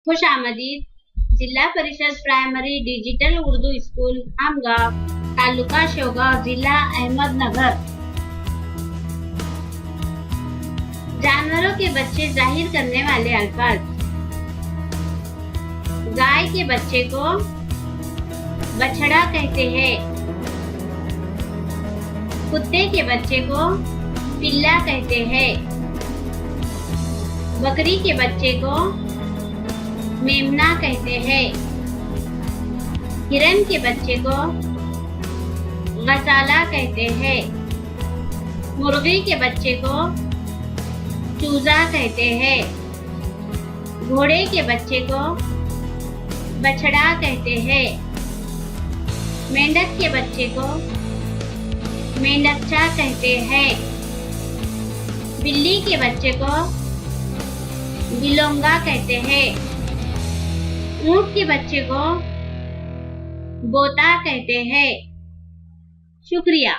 खुशामदीद। जिला परिषद primary digital Urdu school Amgaon, taluka Shevgaon, जिला अहमदनगर। जानवरों के बच्चे जाहिर करने वाले अल्फाज। गाय के बच्चे को बछड़ा कहते हैं। कुत्ते के बच्चे को पिल्ला कहते हैं। बकरी के बच्चे को मेमना कहते हैं। हिरन के बच्चे को गसाला कहते हैं। मुर्गी के बच्चे को चूजा कहते हैं। घोड़े के बच्चे को बछड़ा कहते हैं। मेंढक के बच्चे को मेंढकचा कहते हैं। बिल्ली के बच्चे को बिलोंगा कहते हैं। ऊंट के बच्चे को बोता कहते हैं। शुक्रिया।